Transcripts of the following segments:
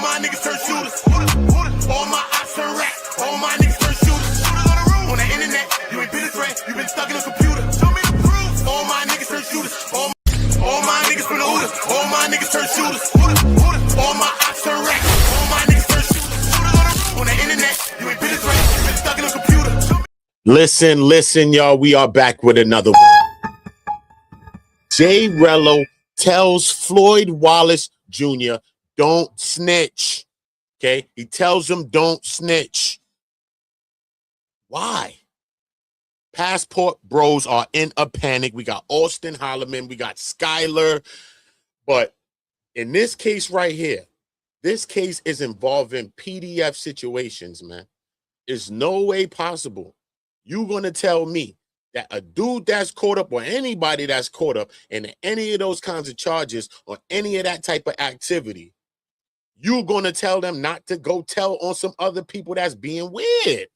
my niggas turn shooters. All my ops turn rats. All my niggas turn shooters. On the internet, you ain't been a threat. You been stuck in a computer. Show me the proof. All my niggas turn shooters. All my niggas from the Oodles. All my niggas turn shooters. All my ops turn rats. All my niggas turn shooters. On the internet, you ain't been a threat. You been stuck in a computer. Listen, y'all. We are back with another one. Jay Rello tells Floyd Wallace Jr. don't snitch. Okay? He tells him don't snitch. Why? Passport bros are in a panic. We got Austin Holloman. We got Skyler. But in this case right here, this case is involving PDF situations, man. There's no way possible you're going to tell me that a dude that's caught up or anybody that's caught up in any of those kinds of charges or any of that type of activity, you're going to tell them not to go tell on some other people that's being weird.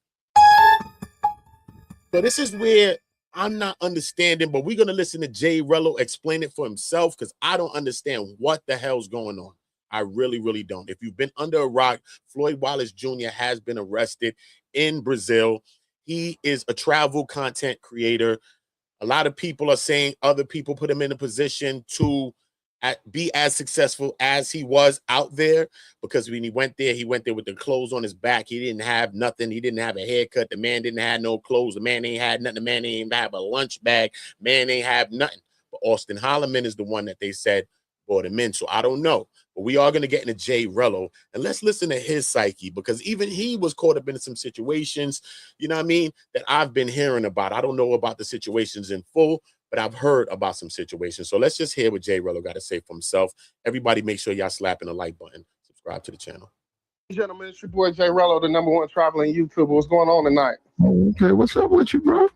So this is where I'm not understanding, but we're going to listen to Jay Rello explain it for himself because I don't understand what the hell's going on. I really, really don't. If you've been under a rock, Floyd Wallace Jr. has been arrested in Brazil. He is a travel content creator. A lot of people are saying other people put him in a position to be as successful as he was out there, because when he went there with the clothes on his back. He didn't have nothing. He didn't have a haircut. The man didn't have no clothes. The man ain't had nothing. The man ain't even have a lunch bag. Man ain't have nothing. But Austin Holloman is the one that they said brought him in. So I don't know. But we are going to get into Jay Rello, and let's listen to his psyche, because even he was caught up in some situations, you know what I mean, that I've been hearing about. I don't know about the situations in full, but I've heard about some situations. So let's just hear what Jay Rello got to say for himself. Everybody make sure y'all slapping the like button. Subscribe to the channel. Gentlemen, it's your boy Jay Rello, the #1 traveling YouTuber. What's going on tonight? Okay, what's up with you, bro?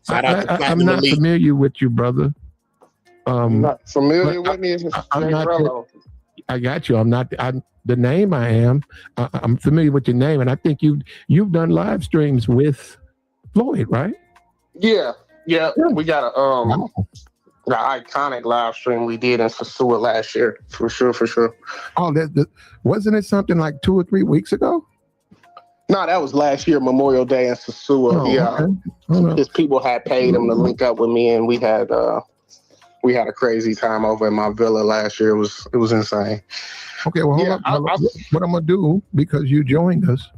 I'm not familiar with you, brother. Not familiar with me. It's Jay Rello. I got you. I'm not. The name I am. I'm familiar with your name, and I think you've done live streams with Floyd, right? Yeah. We got a the iconic live stream we did in Sasua last year, for sure. Oh, wasn't it something like 2 or 3 weeks ago? No, that was last year, Memorial Day in Sasua. Okay. His people had paid him to link up with me, and we had a crazy time over in my villa last year. It was insane. Okay, well, hold up. What I'm gonna do, because you joined us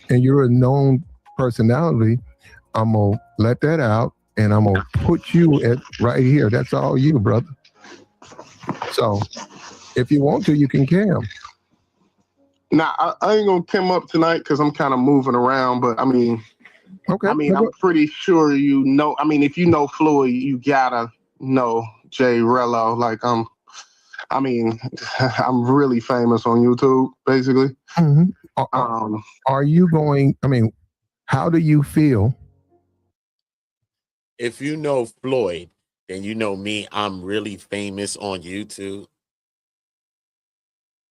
and you're a known personality, I'm gonna let that out and I'm gonna put you right here. That's all you, brother. So if you want to, you can cam. Nah, I ain't gonna come up tonight because I'm kind of moving around, but I mean, I'm pretty sure you know. I mean, if you know Floyd, you gotta know Jay Rello. Like I'm really famous on YouTube, basically. Mm-hmm. Are you going? I mean, how do you feel? If you know Floyd, then you know me. I'm really famous on YouTube.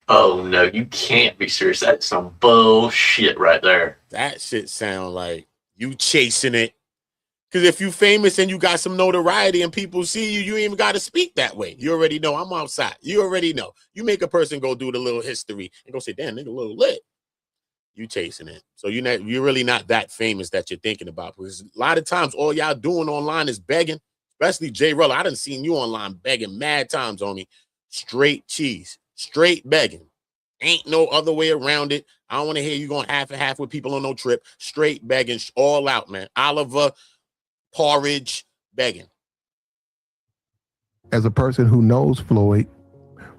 Oh no, you can't be serious. That's some bullshit right there. That shit sound like you chasing it. Because if you famous and you got some notoriety and people see you, you ain't even got to speak that way. You already know I'm outside. You already know. You make a person go do the little history and go say, damn, nigga, a little lit. You chasing it. So you're really not that famous that you're thinking about. Because a lot of times all y'all doing online is begging, especially Jay Rello. I done seen you online begging mad times on me. Straight cheese. Straight begging. Ain't no other way around it. I don't want to hear you going half and half with people on no trip. Straight begging, all out, man. Oliver, porridge, begging. As a person who knows Floyd,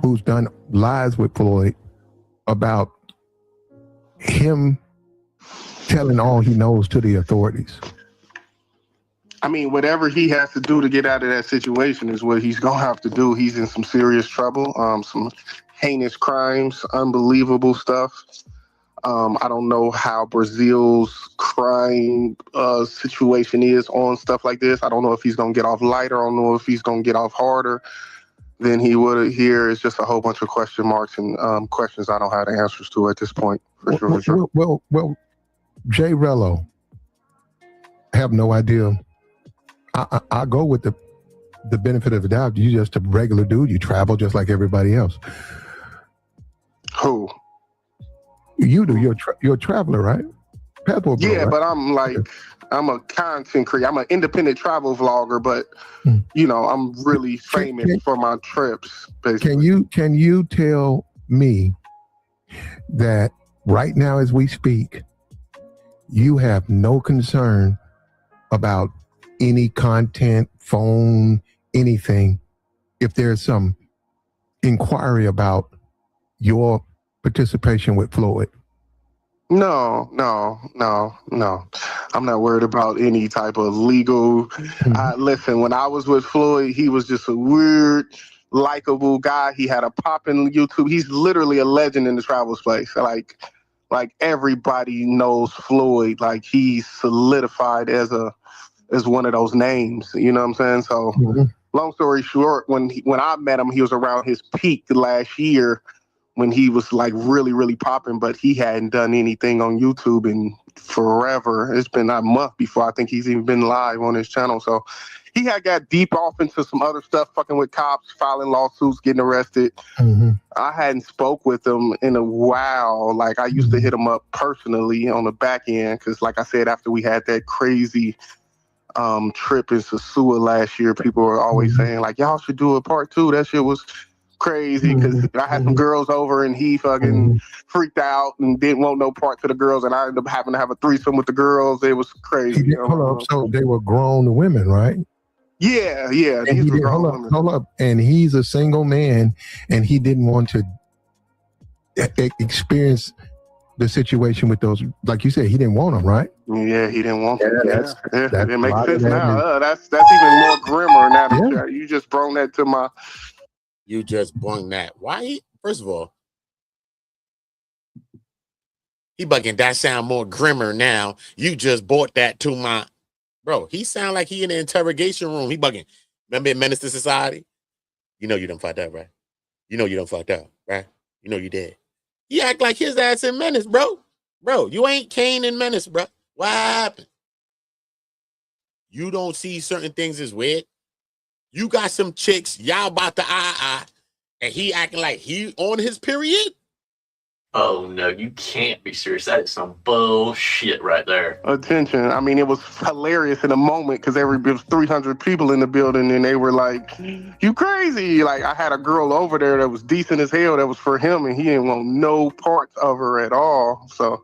who's done lives with Floyd about him telling all he knows to the authorities. I mean, whatever he has to do to get out of that situation is what he's gonna have to do. He's in some serious trouble, some heinous crimes, unbelievable stuff. I don't know how Brazil's crime situation is on stuff like this. I don't know if he's gonna get off lighter. I don't know if he's gonna get off harder than he would here. It's just a whole bunch of question marks and questions I don't have the answers to at this point. For sure. Well, Jay Rello, I have no idea. I go with the benefit of the doubt. You just a regular dude. You travel just like everybody else. Who? You do. You're a traveler, right? Passport bro, Yeah, right? but I'm like, I'm a content creator. I'm an independent travel vlogger, but you know, I'm really famous for my trips. Basically, Can you tell me that right now as we speak, you have no concern about any content, phone, anything, if there's some inquiry about your participation with Floyd? No. I'm not worried about any type of legal. Listen, when I was with Floyd, he was just a weird, likable guy. He had a poppin' YouTube. He's literally a legend in the travel space. Like everybody knows Floyd. Like he's solidified as one of those names. You know what I'm saying? So, long story short, when I met him, he was around his peak last year, when he was like really, really popping, but he hadn't done anything on YouTube in forever. It's been a month before I think he's even been live on his channel. So he had got deep off into some other stuff, fucking with cops, filing lawsuits, getting arrested. I hadn't spoke with him in a while. Like I used to hit him up personally on the back end. Cause like I said, after we had that crazy trip in Sasua last year, people were always saying like, y'all should do a part 2. That shit was crazy because I had some girls over and he fucking freaked out and didn't want no part to the girls, and I ended up having to have a threesome with the girls. It was crazy. Hold up, so they were grown women, right? Yeah. And These were grown women. Hold up, and he's a single man, and he didn't want to experience the situation with those. Like you said, he didn't want them, right? Yeah, he didn't want them. That it makes sense now. That's even more grimmer now that you just brought that to my. You just brung that. Why? First of all, he bugging. That sound more grimmer now. You just brought that to my bro. He sound like he in the interrogation room. He bugging. Remember in Menace to Society? You know you done fucked up, right? You know you done fucked up, right? You know you did. He act like his ass in Menace, bro. Bro, you ain't Kane in Menace, bro. What happened? You don't see certain things as weird. You got some chicks, y'all about to and he acting like he on his period? Oh no, you can't be serious. That is some bullshit right there. Attention. I mean, it was hilarious in a moment because there was 300 people in the building and they were like, you crazy. Like I had a girl over there that was decent as hell that was for him and he didn't want no parts of her at all. So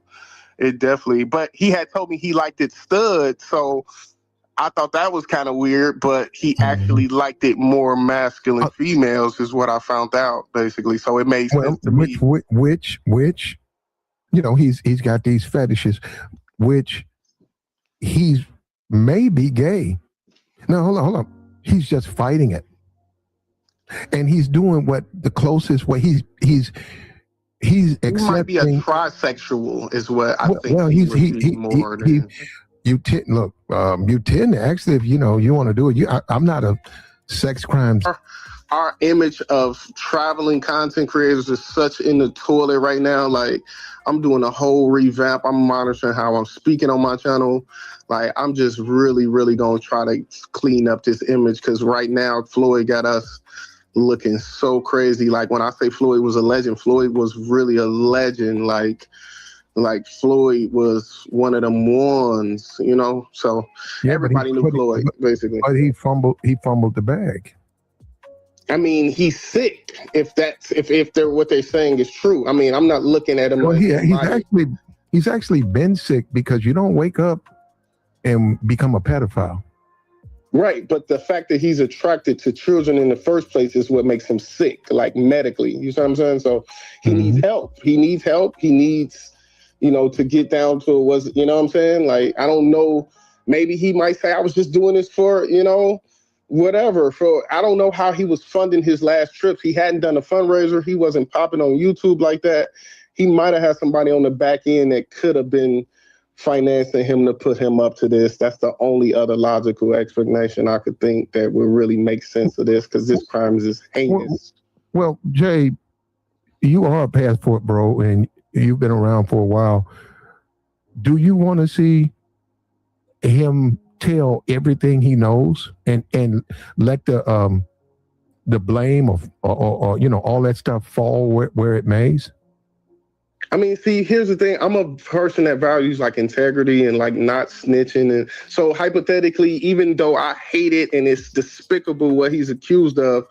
it definitely, but he had told me he liked it stud. So I thought that was kind of weird, but he actually liked it more masculine females is what I found out, basically. So it made sense to me. Which, you know, he's got these fetishes, which he's maybe gay. No, hold on. He's just fighting it. And he's doing what the closest way he's accepting. He might be a trisexual is what I think. Well, you tend to actually, if you know you want to do it. I'm not a sex crimes. Our image of traveling content creators is such in the toilet right now. Like I'm doing a whole revamp. I'm monitoring how I'm speaking on my channel. Like I'm just really, really gonna try to clean up this image because right now Floyd got us looking so crazy. Like when I say Floyd was a legend, Floyd was really a legend. Like Floyd was one of them ones, you know. So everybody knew Floyd, basically. But he fumbled the bag. I mean, he's sick. If they're what they're saying is true. I mean, I'm not looking at him. Well, he's actually been sick because you don't wake up and become a pedophile. Right, but the fact that he's attracted to children in the first place is what makes him sick, like medically. You see what I'm saying? So he needs help. He needs help. He needs, you know, to get down to you know what I'm saying? Like, I don't know. Maybe he might say, I was just doing this for, you know, whatever. I don't know how he was funding his last trips. He hadn't done a fundraiser. He wasn't popping on YouTube like that. He might have had somebody on the back end that could have been financing him to put him up to this. That's the only other logical explanation I could think that would really make sense of this, because this crime is heinous. Well, Jay, you are a passport bro, and you've been around for a while. Do you want to see him tell everything he knows and let the blame or you know all that stuff fall where it mays? I mean, see, here's the thing. I'm a person that values like integrity and like not snitching. And so hypothetically, even though I hate it and it's despicable what he's accused of,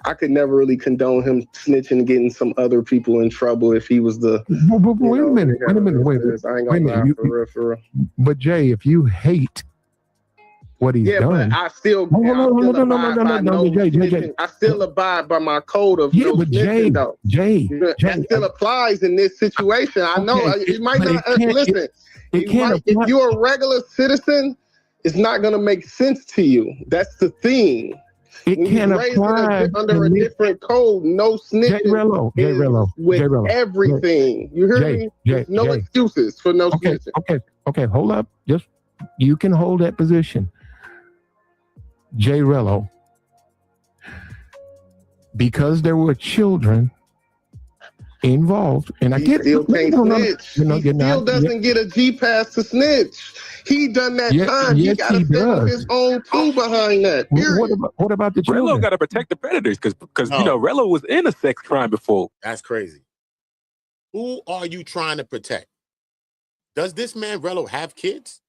I could never really condone him snitching and getting some other people in trouble if he was the. Wait a minute. Wait a minute. Wait I ain't a gonna lie, minute. for real. But Jay, if you hate what he's done, but I still I still abide by my code of no snitching, though. Jay, that still applies in this situation. I know it might not listen. If you're a regular citizen, it's not going to make sense to you. That's the thing. It can apply under a different code. No snitching with everything. You hear me? There's no excuses for no snitching. Okay. Hold up. Just you can hold that position. Jay Rello, because there were children involved, and I get still can't snitch. He still doesn't get a G pass to snitch. He done that time. He got to stand his own tool behind that. What about the children? Rello got to protect the predators because you know Rello was in a sex crime before. That's crazy. Who are you trying to protect? Does this man Rello have kids?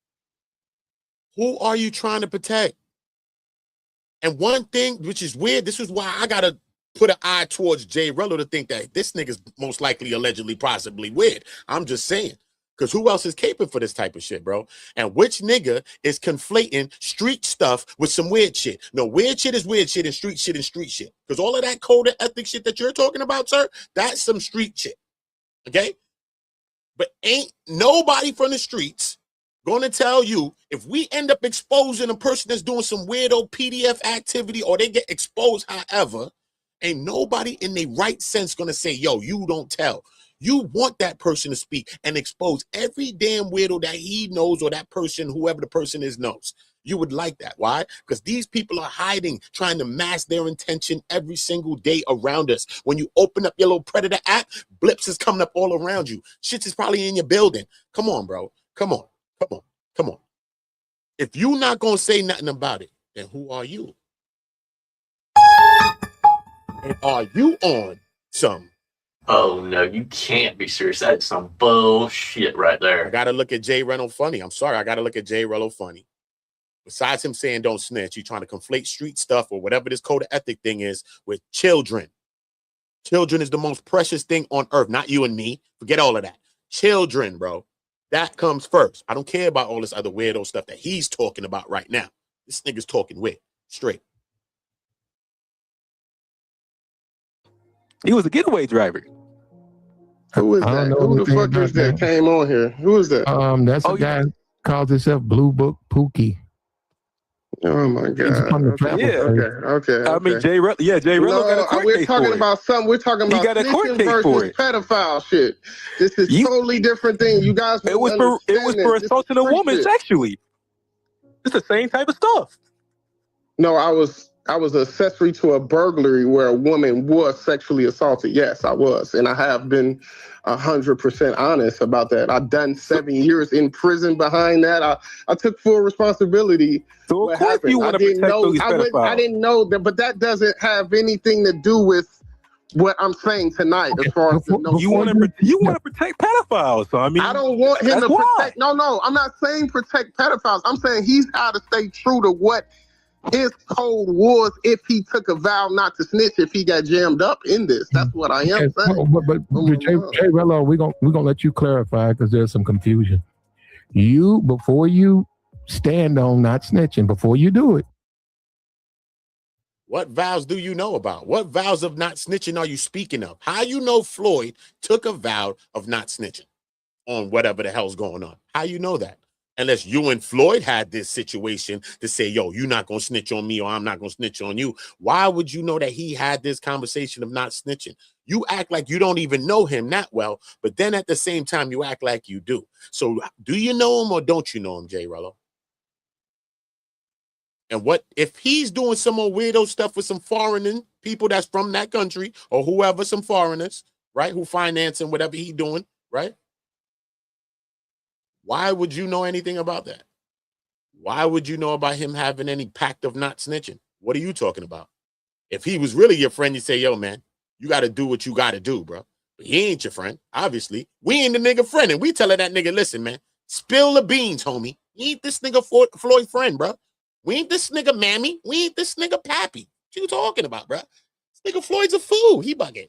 Who are you trying to protect? And one thing, which is weird, this is why I got to put an eye towards Jay Rello to think that this nigga's most likely, allegedly, possibly weird. I'm just saying. Because who else is capable for this type of shit, bro? And which nigga is conflating street stuff with some weird shit? No, weird shit is weird shit and street shit is street shit. Because all of that code of ethics shit that you're talking about, sir, that's some street shit. Okay? But ain't nobody from the streets going to tell you if we end up exposing a person that's doing some weirdo PDF activity or they get exposed however, ain't nobody in their right sense going to say, yo, you don't tell. You want that person to speak and expose every damn weirdo that he knows or that person, whoever the person is, knows. You would like that. Why? Because these people are hiding, trying to mask their intention every single day around us. When you open up your little Predator app, blips is coming up all around you. Shit is probably in your building. Come on, bro. Come on. If you're not going to say nothing about it, then who are you? And are you on some? Oh, no, you can't be serious. That's some bullshit right there. I got to look at Jay Rello funny. I'm sorry. I got to look at Jay Rello funny. Besides him saying don't snitch, you're trying to conflate street stuff or whatever this code of ethic thing is with children. Children is the most precious thing on earth. Not you and me. Forget all of that. Children, bro. That comes first. I don't care about all this other weirdo stuff that he's talking about right now. This nigga's talking weird. Straight. He was a getaway driver. Who is that? Who the fuck is that came on here? Who is that? That's a guy calls himself Blue Book Pookie. Oh my God. Okay. I mean, Jay Rello got a court we're case talking for about something. We're talking about snitching versus pedophile shit. This is totally different thing. You guys, it was for assaulting a woman sexually. It's the same type of stuff. No, I was accessory to a burglary where a woman was sexually assaulted. Yes, I was, and I have been 100% honest about that. I've done 7 years in prison behind that. I took full responsibility. So of course you want to protect those pedophiles. I didn't know that, but that doesn't have anything to do with what I'm saying tonight. As far as you want to protect pedophiles. So I mean, I don't want him to protect. No, I'm not saying protect pedophiles. I'm saying he's got to stay true to what his code was if he took a vow not to snitch if he got jammed up in this. That's what I am saying. But Jay Rello, we're gonna let you clarify because there's some confusion. Before you stand on not snitching, before you do it, what vows do you know about? What vows of not snitching are you speaking of? How you know Floyd took a vow of not snitching on whatever the hell's going on? How you know that? Unless you and Floyd had this situation to say, yo, you're not going to snitch on me or I'm not going to snitch on you. Why would you know that he had this conversation of not snitching? You act like you don't even know him that well, but then at the same time, you act like you do. So do you know him or don't you know him, Jay Rello? And what if he's doing some more weirdo stuff with some foreign people that's from that country or whoever, some foreigners, right, who financing whatever he doing, right? Why would you know anything about that? Why would you know about him having any pact of not snitching? What are you talking about? If he was really your friend, you say, yo, man, you got to do what you got to do, bro. He ain't your friend, obviously. We ain't the nigga friend, and we telling that nigga, listen, man, spill the beans, homie. We ain't this nigga Floyd friend, bro. We ain't this nigga Mammy. We ain't this nigga Pappy. What you talking about, bro? This nigga Floyd's a fool. He bugging.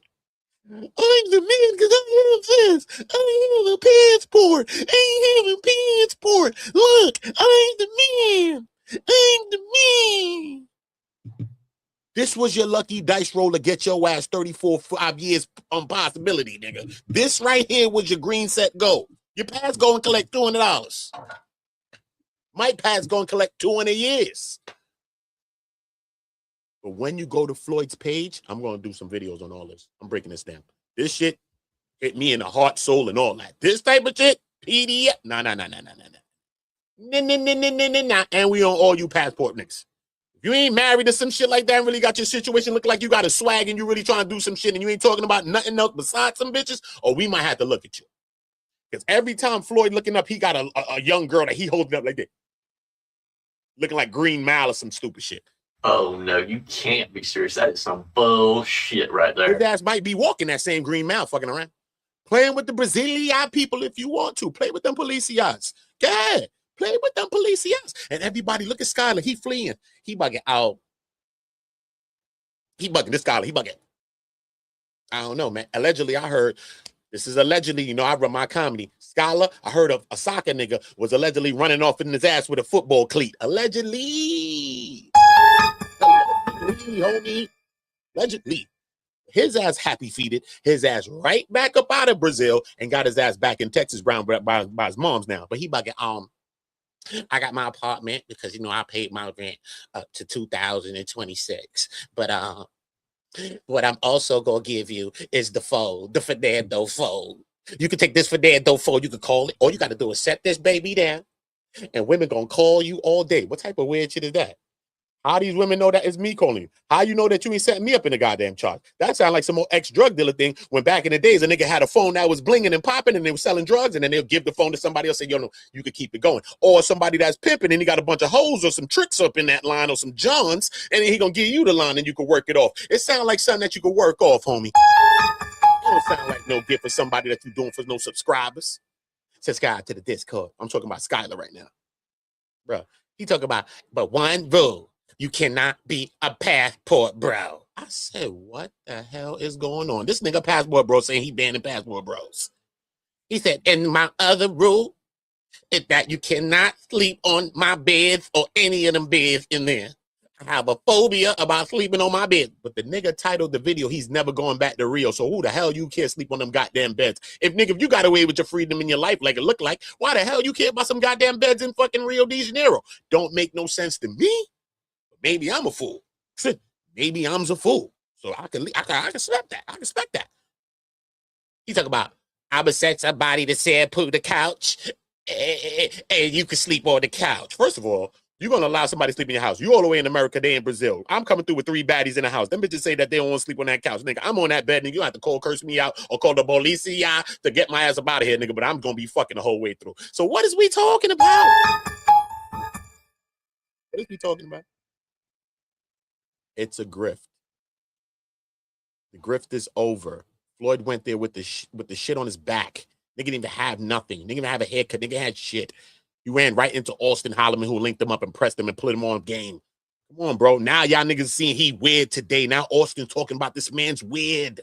I'm the man because I have this. I have a passport. I have a passport. Look, I'm the man. I'm the man. This was your lucky dice roll to get your ass 34 5 years on possibility, nigga. This right here was your green set go. Your pass go and collect $200. My pass go and collect 200 years. But when you go to Floyd's page, I'm going to do some videos on all this. I'm breaking this down. This shit hit me in the heart, soul, and all that. This type of shit, PDF. Nah. And we on all you passport niggas. If you ain't married to some shit like that and really got your situation looking like you got a swag and you really trying to do some shit and you ain't talking about nothing else besides some bitches, or we might have to look at you. Because every time Floyd looking up, he got a young girl that he holding up like that. Looking like Green Mile or some stupid shit. Oh, no, you can't be serious. That is some bullshit right there. His ass might be walking that same Green Mile fucking around. Playing with the Brazilian people if you want to. Play with them policias. Yeah. Play with them policias. And everybody, look at Skylar. He fleeing. He bugging out. He bugging this Skylar. He bugging. I don't know, man. Allegedly, I heard, this is allegedly, you know, I run my comedy. Skylar, I heard of a soccer nigga was allegedly running off in his ass with a football cleat. Allegedly. Allegedly, homie. Allegedly. His ass happy-feeted, his ass right back up out of Brazil and got his ass back in Texas Brown by his mom's now. But he bugging, I got my apartment because, you know, I paid my rent up to 2026. But what I'm also going to give you is the fold, the Fernando fold. You can take this Fernando fold, you can call it. All you got to do is set this baby down, and women going to call you all day. What type of weird shit is that? How these women know that it's me calling you? How you know that you ain't setting me up in the goddamn chart? That sound like some old ex-drug dealer thing when back in the days a nigga had a phone that was blinging and popping and they were selling drugs and then they'll give the phone to somebody else and say, yo, no, you could keep it going. Or somebody that's pimping and he got a bunch of hoes or some tricks up in that line or some Johns and then he gonna give you the line and you can work it off. It sounds like something that you can work off, homie. It don't sound like no gift for somebody that you doing for no subscribers. Subscribe to the Discord. I'm talking about Skylar right now. Bro, he talking about, but one rule. You cannot be a passport bro. I said, what the hell is going on? This nigga passport bro saying he banning passport bros. He said, and my other rule is that you cannot sleep on my beds or any of them beds in there. I have a phobia about sleeping on my bed. But the nigga titled the video, he's never going back to Rio. So who the hell you care sleep on them goddamn beds? If you got away with your freedom in your life like it looked like, why the hell you care about some goddamn beds in fucking Rio de Janeiro? Don't make no sense to me. Maybe I'm a fool. Maybe I'm a fool. So I can respect that. I respect that. He talk about, I would set somebody to say put the couch and you can sleep on the couch. First of all, you're going to allow somebody to sleep in your house. You all the way in America, they in Brazil. I'm coming through with 3 baddies in the house. Them bitches say that they don't want to sleep on that couch. Nigga, I'm on that bed, nigga. You have to curse me out or call the policia to get my ass up out of here, nigga. But I'm going to be fucking the whole way through. So what is we talking about? What is we talking about? It's a grift. The grift is over. Floyd went there with the shit on his back. Nigga didn't even have nothing. Nigga didn't even have a haircut. Nigga had shit. He ran right into Austin Holloman, who linked him up and pressed him and put him on game. Come on, bro. Now y'all niggas seeing he weird today. Now Austin talking about this man's weird.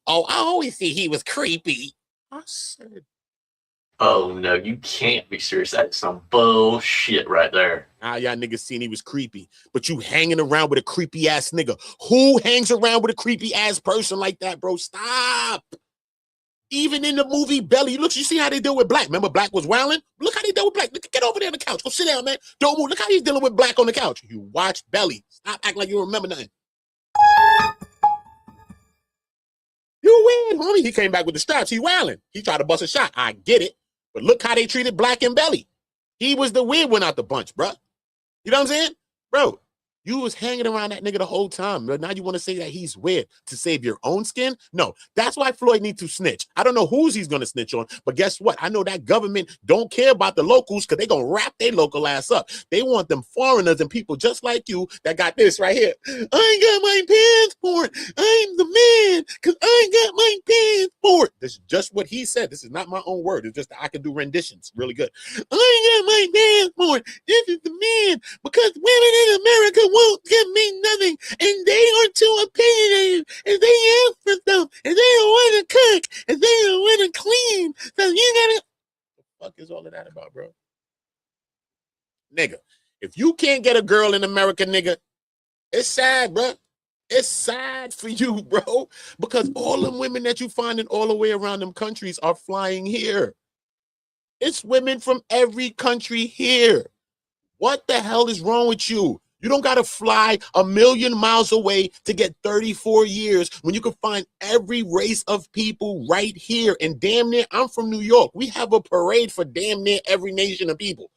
Oh, I always see he was creepy. I said, oh, no, you can't be serious. That is some bullshit right there. now y'all niggas seen he was creepy. But you hanging around with a creepy ass nigga. Who hangs around with a creepy ass person like that, bro? Stop. Even in the movie Belly, look, you see how they deal with Black. Remember Black was wilding? Look how they deal with Black. Look, get over there on the couch. Go sit down, man. Don't move. Look how he's dealing with Black on the couch. You watch Belly. Stop acting like you don't remember nothing. You win, homie. He came back with the straps. He wilding. He tried to bust a shot. I get it. But look how they treated Black and Belly. He was the weird one out the bunch, bro. You know what I'm saying? Bro, You was hanging around that nigga the whole time. But now you want to say that he's weird to save your own skin? No, that's why Floyd needs to snitch. I don't know who's he's going to snitch on, but guess what? I know that government don't care about the locals because they're going to wrap their local ass up. They want them foreigners and people just like you that got this right here. I ain't got my passport. I'm the man because I ain't got my passport. This is just what he said. This is not my own word. It's just that I can do renditions really good. I ain't got my passport. This is the man because women in America won't give me nothing, and they are too opinionated, and they ask for stuff, and they don't want to cook, and they don't want to clean. So you gotta. What the fuck is all of that about, bro? Nigga, if you can't get a girl in America, nigga, it's sad, bro. It's sad for you, bro, because all them women that you finding all the way around them countries are flying here. It's women from every country here. What the hell is wrong with you? You don't got to fly 1,000,000 miles away to get 34 years when you can find every race of people right here. And damn near, I'm from New York. We have a parade for damn near every nation of people.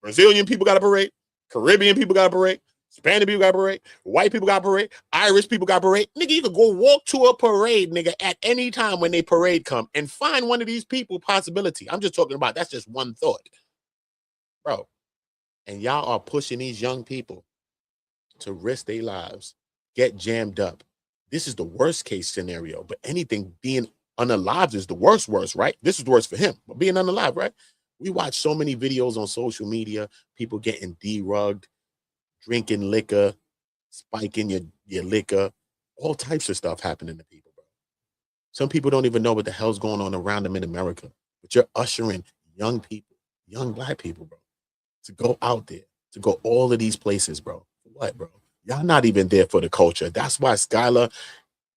Brazilian people got a parade. Caribbean people got a parade. Spanish people got a parade. White people got a parade. Irish people got a parade. Nigga, you could go walk to a parade, nigga, at any time when they parade come and find one of these people possibility. I'm just talking about, that's just one thought. Bro. And y'all are pushing these young people to risk their lives, get jammed up. This is the worst case scenario, but anything being unalive is the worst, right? This is the worst for him, but being unalive, right? We watch so many videos on social media, people getting derugged, drinking liquor, spiking your liquor, all types of stuff happening to people, bro. Some people don't even know what the hell's going on around them in America, but you're ushering young people, young black people, bro, to go out there, to go all of these places, bro. What, bro? Y'all not even there for the culture. That's why Skylar,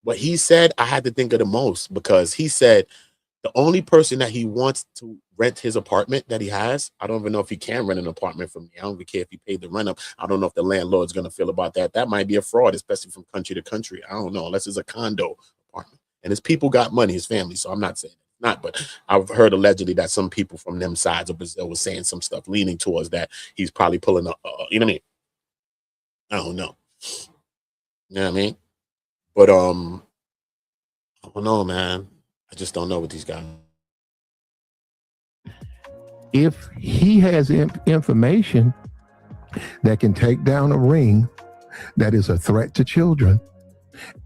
what he said, I had to think of the most, because he said the only person that he wants to rent his apartment that he has, I don't even know if he can rent an apartment from me. I don't even care if he paid the rent up. I don't know if the landlord's going to feel about that. That might be a fraud, especially from country to country. I don't know, unless it's a condo apartment. And his people got money, his family, so I'm not saying it. Not, but I've heard allegedly that some people from them sides of Brazil was saying some stuff leaning towards that he's probably pulling a, you know what I mean? I don't know. You know what I mean? But I don't know, man. I just don't know what these guys. If he has information that can take down a ring that is a threat to children,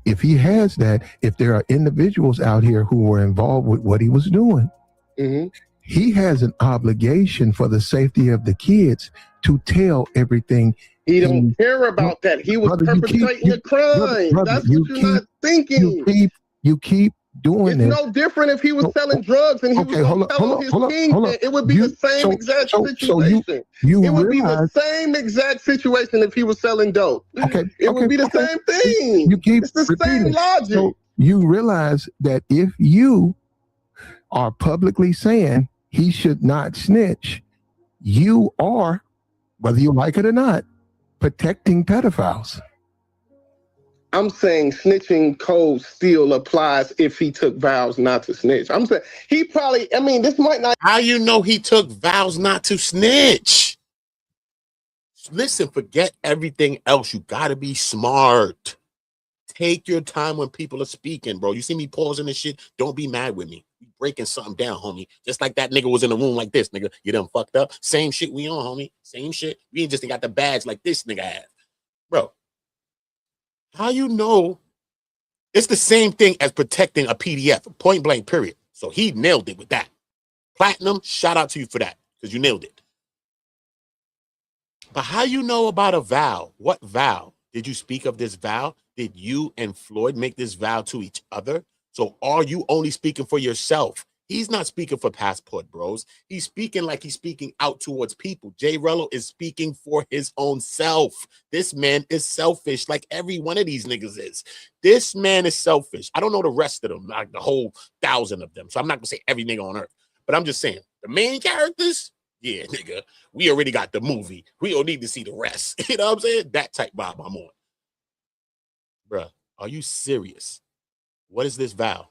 if he has that, if there are individuals out here who were involved with what he was doing, he has an obligation for the safety of the kids to tell everything. He don't care about that. He was perpetrating a crime. That's what you're not thinking. You keep doing it's it. No different if he was selling drugs and he was going to tell his kingpin. It would be the same exact situation. It would be the same exact situation if he was selling dope. It would be the same thing. It's the same logic. So you realize that if you are publicly saying he should not snitch, you are, whether you like it or not, protecting pedophiles. I'm saying snitching code still applies if he took vows not to snitch. I'm saying he probably, I mean, this might not. How you know he took vows not to snitch? Listen, forget everything else. You got to be smart. Take your time when people are speaking, bro. You see me pausing this shit? Don't be mad with me. You breaking something down, homie. Just like that nigga was in the room like this, nigga. You done fucked up. Same shit we on, homie. Same shit. We ain't just got the badge like this nigga has. Bro. How you know it's the same thing as protecting a PDF, point blank, period. So he nailed it with that. Platinum, shout out to you for that, because you nailed it. But how you know about a vow? What vow? Did you speak of this vow? Did you and Floyd make this vow to each other? So are you only speaking for yourself? He's not speaking for Passport Bros. He's speaking like he's speaking out towards people. J. Rello is speaking for his own self. This man is selfish, like every one of these niggas is. This man is selfish. I don't know the rest of them, like the whole 1,000 of them. So I'm not gonna say every nigga on earth, but I'm just saying the main characters, yeah, nigga, we already got the movie. We don't need to see the rest. You know what I'm saying? That type vibe I'm on. Bruh, are you serious? What is this vow?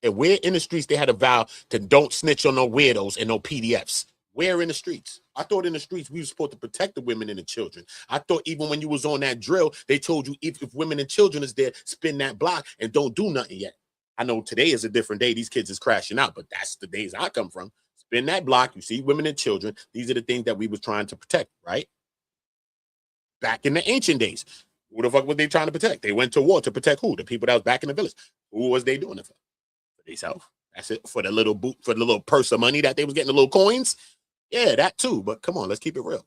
And where in the streets they had a vow to don't snitch on no weirdos and no PDFs. Where in the streets? I thought in the streets we were supposed to protect the women and the children. I thought even when you was on that drill, they told you if women and children is there, spin that block and don't do nothing yet. I know today is a different day. These kids is crashing out, but that's the days I come from. Spin that block. You see women and children. These are the things that we was trying to protect, right? Back in the ancient days, who the fuck were they trying to protect? They went to war to protect who? The people that was back in the village. Who was they doing it for? For themselves. That's it. For the little boot, for the little purse of money that they was getting, the little coins. Yeah, that too. But come on, let's keep it real.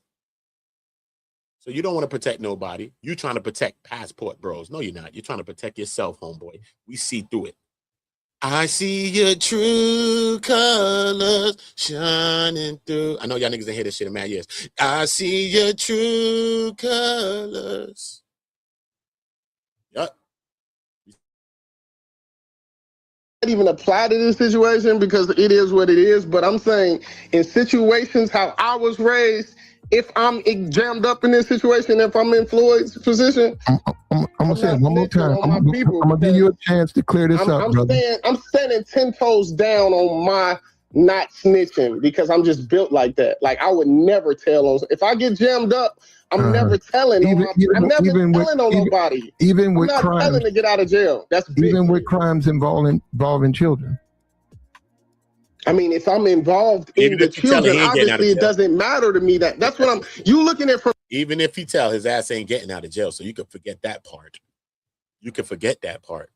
So you don't want to protect nobody. You trying to protect passport bros. No, you're not. You're trying to protect yourself, homeboy. We see through it. I see your true colors shining through. I know y'all niggas didn't hear this shit in mad years. I see your true colors. Yup. Not even apply to this situation because it is what it is. But I'm saying in situations how I was raised, if I'm jammed up in this situation, if I'm in Floyd's position, I'm gonna say it one more time. I'm gonna give you a chance to clear this up, brother. I'm standing 10 toes down on my not snitching because I'm just built like that. Like I would never tell on. If I get jammed up, I'm never telling. I'm never telling on nobody. Even with I'm not telling to get out of jail. That's big. Even with crimes involving children. I mean, if I'm involved in the children, obviously it doesn't matter to me. That's what you looking at from. Even if you tell his ass ain't getting out of jail, so you can forget that part. You can forget that part.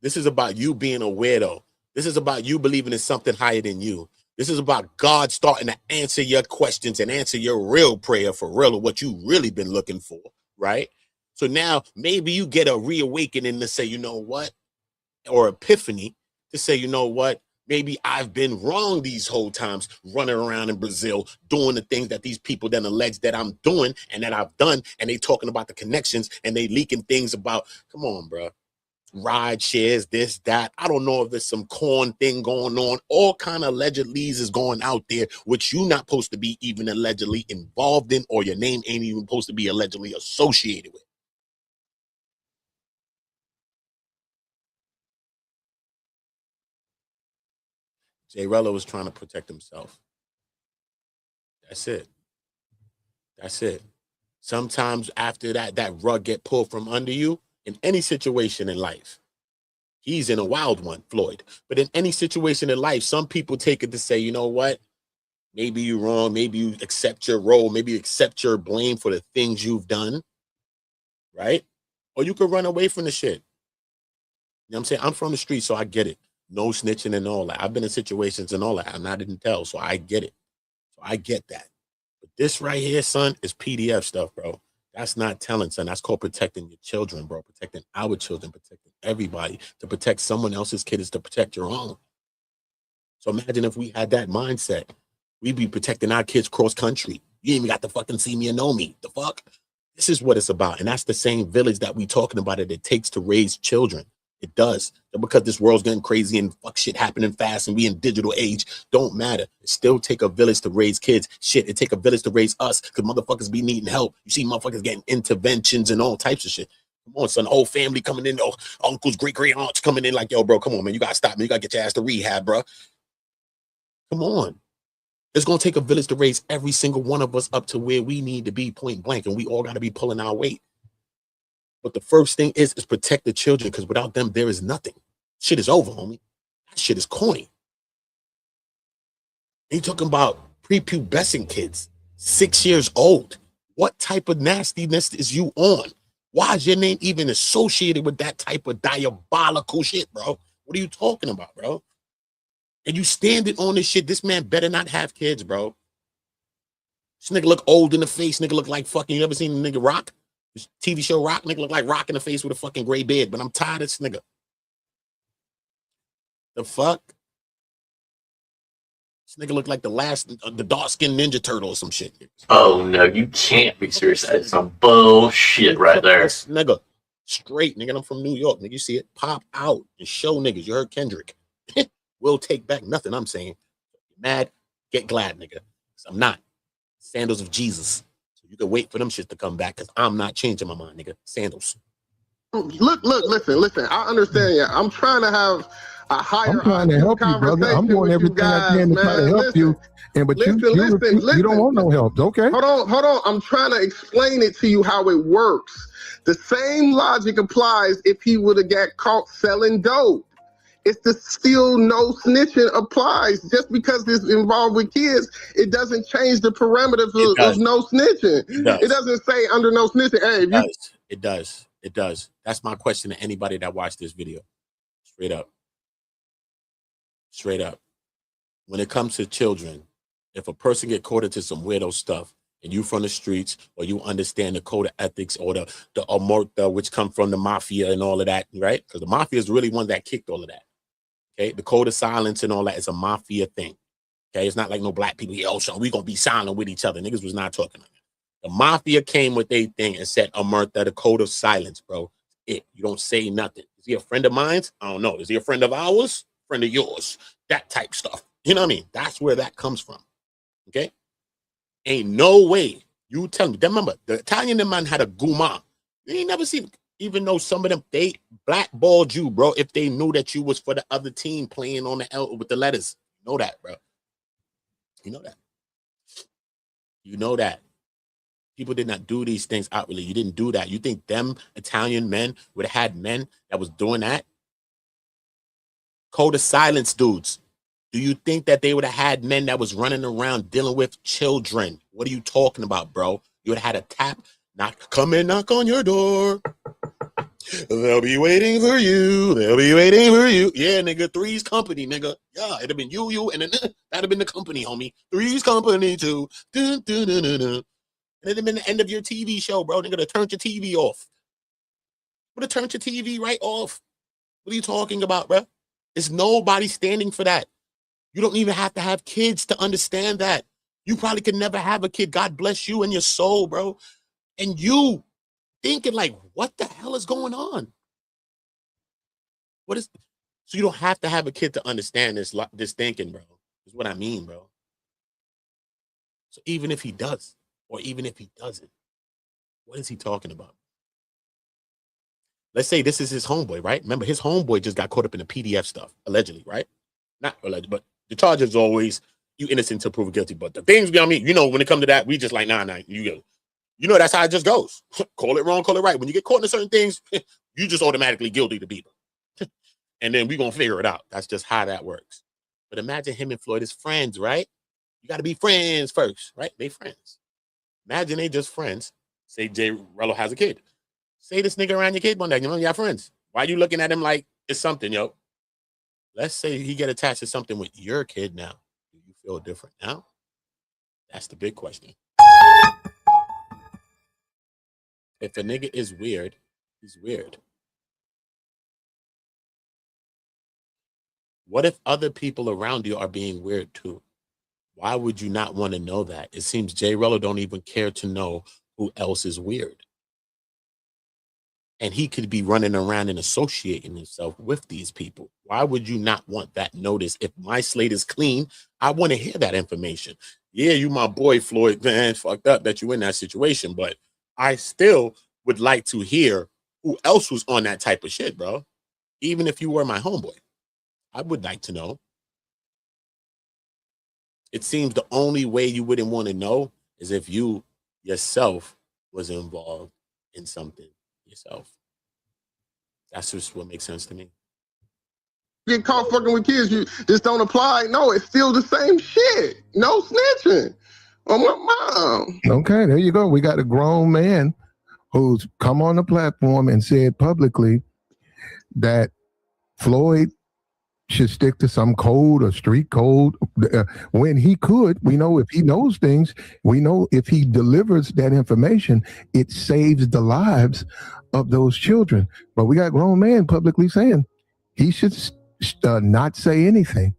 This is about you being a weirdo. This is about you believing in something higher than you. This is about God starting to answer your questions and answer your real prayer for real, or what you really been looking for, right? So now maybe you get a reawakening to say, you know what? Or epiphany to say, you know what? Maybe I've been wrong these whole times, running around in Brazil, doing the things that these people then allege that I'm doing and that I've done, and they talking about the connections and they leaking things about, come on, bro. Ride shares, this, that. I don't know if there's some corn thing going on. All kind of allegedlys is going out there, which you're not supposed to be even allegedly involved in, or your name ain't even supposed to be allegedly associated with. Rello was trying to protect himself. That's it. That's it. Sometimes after that rug get pulled from under you in any situation in life. He's in a wild one, Floyd. But in any situation in life, some people take it to say, you know what? Maybe you're wrong. Maybe you accept your role. Maybe you accept your blame for the things you've done. Right? Or you could run away from the shit. You know what I'm saying? I'm from the street, so I get it. No snitching and all that. I've been in situations and all that, and I didn't tell, so I get it. So I get that. But this right here, son, is PDF stuff, bro. That's not telling, son. That's called protecting your children, bro. Protecting our children, protecting everybody. To protect someone else's kid is to protect your own. So imagine if we had that mindset. We'd be protecting our kids cross country. You ain't even got to fucking see me or know me. The fuck? This is what it's about. And that's the same village that we talking about it takes to raise children. It does. And because this world's getting crazy and fuck shit happening fast and we in digital age, don't matter. It still take a village to raise kids. Shit, it take a village to raise us because motherfuckers be needing help. You see motherfuckers getting interventions and all types of shit. Come on, son, whole family coming in, uncles, great aunts coming in like, yo, bro, come on, man. You got to stop, man. You got to get your ass to rehab, bro. Come on. It's going to take a village to raise every single one of us up to where we need to be point blank, and we all got to be pulling our weight. But the first thing is protect the children, because without them, there is nothing. Shit is over, homie. That shit is corny. And you talking about prepubescent kids, 6 years old. What type of nastiness is you on? Why is your name even associated with that type of diabolical shit, bro? What are you talking about, bro? And you standing on this shit, this man better not have kids, bro. This nigga look old in the face. Nigga look like fucking, you ever seen the nigga Rock? This TV show Rock, nigga look like Rock in the face with a fucking gray beard, but I'm tired of this nigga. The fuck? This nigga look like the dark-skinned Ninja Turtle or some shit. Oh, no, you can't be serious. That's some bullshit right there. This nigga, straight, nigga, I'm from New York, nigga. You see it? Pop out and show niggas. You heard Kendrick. We'll take back nothing I'm saying. Mad, get glad, nigga. I'm not. Sandals of Jesus. You can wait for them shit to come back because I'm not changing my mind, nigga. Sandals. Look, listen. I understand. Yeah, I'm trying to have a higher I'm trying to help you, brother. I'm doing everything I can to try to help you. And but you don't want no help. Okay. Hold on. I'm trying to explain it to you how it works. The same logic applies if he would have got caught selling dope. It's the still no snitching applies. Just because it's involved with kids, it doesn't change the parameters of no snitching. It doesn't say under no snitching. Hey, It does. That's my question to anybody that watched this video. Straight up. When it comes to children, if a person get caught into some weirdo stuff and you from the streets or you understand the code of ethics or the omerta, which come from the mafia and all of that, right? Because the mafia is really one that kicked all of that. Okay, the code of silence and all that is a mafia thing. Okay, it's not like no black people, yo, so we gonna be silent with each other. Niggas was not talking like that. The mafia came with their thing and said, omerta, the code of silence, bro. You don't say nothing. Is he a friend of mine? I don't know. Is he a friend of ours? Friend of yours? That type stuff. You know what I mean? That's where that comes from. Okay? Ain't no way. You tell me. Remember, the Italian man had a guma. You ain't never seen, even though some of them, they blackballed you, bro, if they knew that you was for the other team playing on the L with the letters. You know that, bro. You know that. You know that. People did not do these things outwardly. You didn't do that. You think them Italian men would have had men that was doing that? Code of silence dudes. Do you think that they would have had men that was running around dealing with children? What are you talking about, bro? You would have had a tap, come and knock on your door. They'll be waiting for you. They'll be waiting for you. Yeah, nigga, Three's Company, nigga. Yeah, it'd have been you, and then that'd have been the company, homie. Three's Company, too. Dun, dun, dun, dun, dun. And it'd have been the end of your TV show, bro. They're gonna turn your TV off. Would have turned your TV right off. What are you talking about, bro? There's nobody standing for that. You don't even have to have kids to understand that. You probably could never have a kid. God bless you and your soul, bro. And you thinking like, what the hell is going on? So you don't have to have a kid to understand this thinking, bro. Is what I mean, bro. So even if he does, or even if he doesn't, what is he talking about? Let's say this is his homeboy, right? Remember, his homeboy just got caught up in the PDF stuff, allegedly, right? Not alleged, but the charge is always you innocent until proven guilty. But the things, I mean, you know, when it comes to that, we just like, nah, you know, that's how it just goes. Call it wrong, call it right. When you get caught in certain things, you just automatically guilty to people. And then we're going to figure it out. That's just how that works. But imagine him and Floyd is friends, right? You got to be friends first, right? They friends. Imagine they just friends. Say Jay Rello has a kid. Say this nigga around your kid one day. You know, y'all friends. Why you looking at him like it's something, yo? Let's say he get attached to something with your kid now. Do you feel different now? That's the big question. If a nigga is weird, he's weird. What if other people around you are being weird too? Why would you not want to know that? It seems Jay Rello don't even care to know who else is weird. And he could be running around and associating himself with these people. Why would you not want that notice? If my slate is clean, I want to hear that information. Yeah, you my boy, Floyd, man, fucked up that you in that situation, but I still would like to hear who else was on that type of shit, bro. Even if you were my homeboy, I would like to know. It seems the only way you wouldn't want to know is if you yourself was involved in something yourself. That's just what makes sense to me. Get caught fucking with kids, you just don't apply. No, it's still the same shit. No snitching. Oh my mom. Okay, there you go. We got a grown man who's come on the platform and said publicly that Floyd should stick to some code or street code when he could. We know if he knows things, we know if he delivers that information, it saves the lives of those children. But we got grown man publicly saying he should not say anything.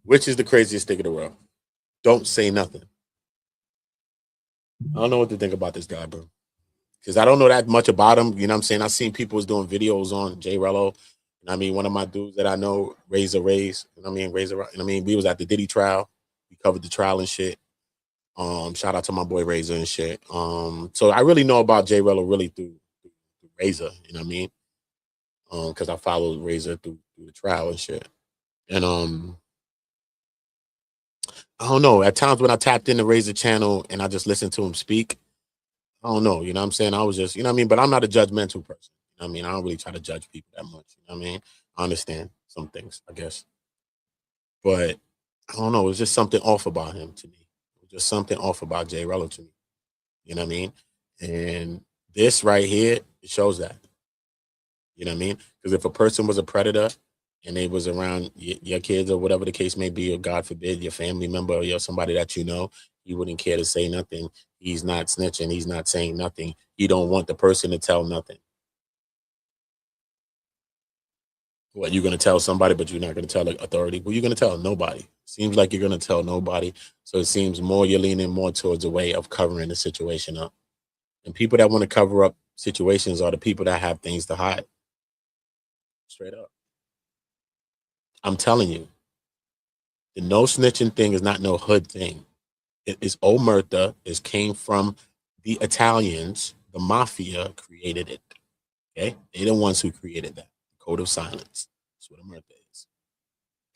Which is the craziest thing in the world? Don't say nothing. I don't know what to think about this guy, bro. Because I don't know that much about him. You know what I'm saying? I've seen people was doing videos on Jay Rello. And I mean, one of my dudes that I know, Razor Rays. You know what I mean? We was at the Diddy trial. We covered the trial and shit. Shout out to my boy Razor and shit. So I really know about J Rello really through Razor, you know what I mean? Because I followed Razor through the trial and shit. And I don't know. At times when I tapped in the Razor channel and I just listened to him speak, I don't know. You know what I'm saying? I was just, you know what I mean? But I'm not a judgmental person. You know what I mean? I don't really try to judge people that much. You know what I mean? I understand some things, I guess. But I don't know. It was just something off about him to me. It was just something off about J Rello to me. You know what I mean? And this right here, it shows that. You know what I mean? Because if a person was a predator and they was around your kids or whatever the case may be, or God forbid, your family member or you're somebody that you know, he wouldn't care to say nothing. He's not snitching. He's not saying nothing. He don't want the person to tell nothing. What, you're going to tell somebody, but you're not going to tell the authority? Well, you're going to tell nobody. Seems like you're going to tell nobody. So it seems more you're leaning more towards a way of covering the situation up. And people that want to cover up situations are the people that have things to hide. Straight up. I'm telling you, the no snitching thing is not no hood thing. It is omerta. It came from the Italians. The mafia created it. Okay? They're the ones who created that. Code of silence. That's what omerta is.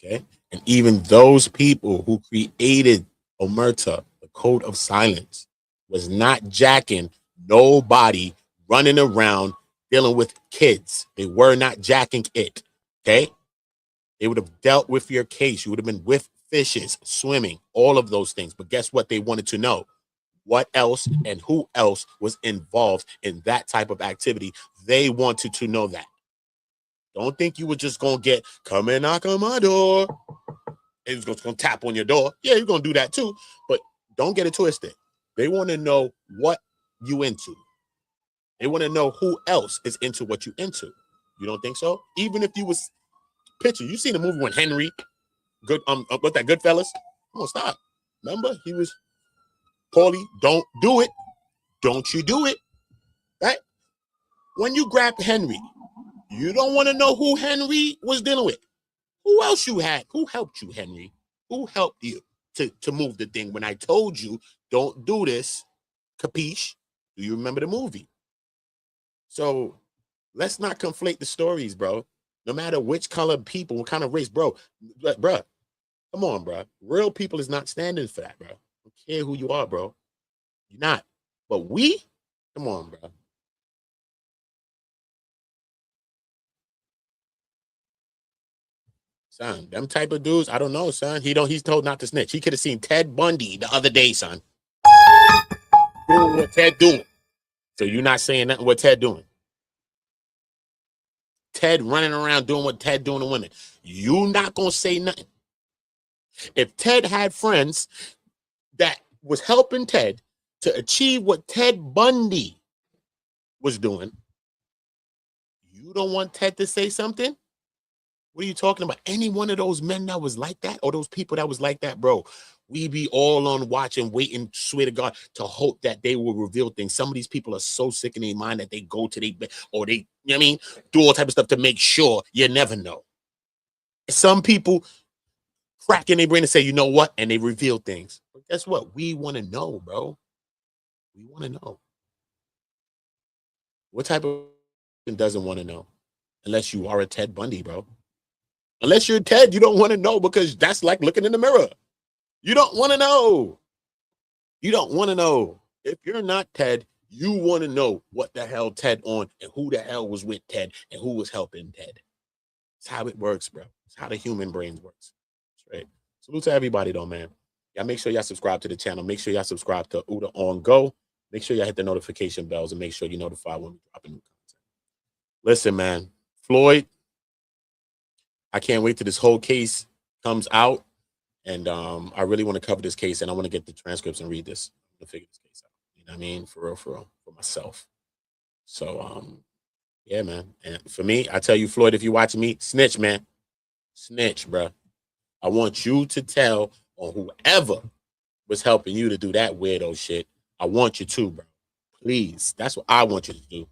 Okay? And even those people who created omerta, the code of silence, was not jacking nobody running around dealing with kids. They were not jacking it. Okay? They would have dealt with your case. You would have been with fishes, swimming, all of those things. But guess what? They wanted to know what else and who else was involved in that type of activity. They wanted to know that. Don't think you were just going to get, come and knock on my door. And he's going to tap on your door. Yeah, you're going to do that too. But don't get it twisted. They want to know what you into. They want to know who else is into what you into. You don't think so? Even if you was, picture, you seen the movie when Henry, what's that, Goodfellas? Come on, stop. Remember, he was, Paulie, don't do it. Don't you do it. Right? When you grab Henry, you don't want to know who Henry was dealing with. Who else you had? Who helped you, Henry? Who helped you to move the thing? When I told you, don't do this, capiche? Do you remember the movie? So let's not conflate the stories, bro. No matter which color people, what kind of race, bro. Come on, bro. Real people is not standing for that, bro. I don't care who you are, bro. You're not. But we, come on, bro. Son, them type of dudes, I don't know, son. He's told not to snitch. He could have seen Ted Bundy the other day, son. Doing what Ted doing. So you're not saying nothing what Ted doing. Ted running around doing what Ted doing to women. You not gonna say nothing. If Ted had friends that was helping Ted to achieve what Ted Bundy was doing, you don't want Ted to say something? What are you talking about? Any one of those men that was like that, or those people that was like that, bro, we be all on watch and waiting, swear to God, to hope that they will reveal things. Some of these people are so sick in their mind that they go to their bed, or they, you know what I mean, do all type of stuff to make sure. You never know. Some people crack in their brain and say, you know what? And they reveal things. But guess what? We want to know, bro. We want to know. What type of person doesn't want to know? Unless you are a Ted Bundy, bro. Unless you're Ted, you don't want to know, because that's like looking in the mirror. You don't want to know. You don't want to know. If you're not Ted, you want to know what the hell Ted on and who the hell was with Ted and who was helping Ted. It's how it works, bro. It's how the human brain works. Right. Salute to everybody, though, man. Y'all make sure y'all subscribe to the channel. Make sure y'all subscribe to Uda On Go. Make sure y'all hit the notification bells and make sure you notify when we drop a new content. Listen, man. Floyd, I can't wait till this whole case comes out. And I really want to cover this case, and I want to get the transcripts and read this. I'm going to figure this case out. You know what I mean? For real, for myself. So, yeah, man. And for me, I tell you, Floyd, if you're watching me, snitch, man. Snitch, bro. I want you to tell on whoever was helping you to do that weirdo shit. I want you to, bro. Please. That's what I want you to do.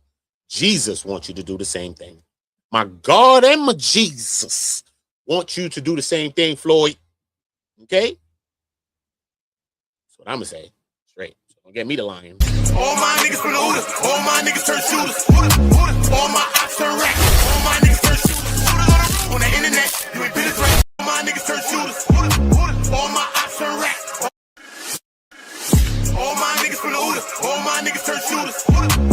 Jesus wants you to do the same thing. My God and my Jesus want you to do the same thing, Floyd. Okay? That's what I'm going to say. straight. So don't get me the lion. All my niggas from the Uda. All my niggas turn shooters. All my ops turn rap. All my niggas turn shooters. On the internet, you ain't been a threat. All my niggas turn shooters. All my ops turn rap. All my niggas from the Uda. All my niggas turn shooters.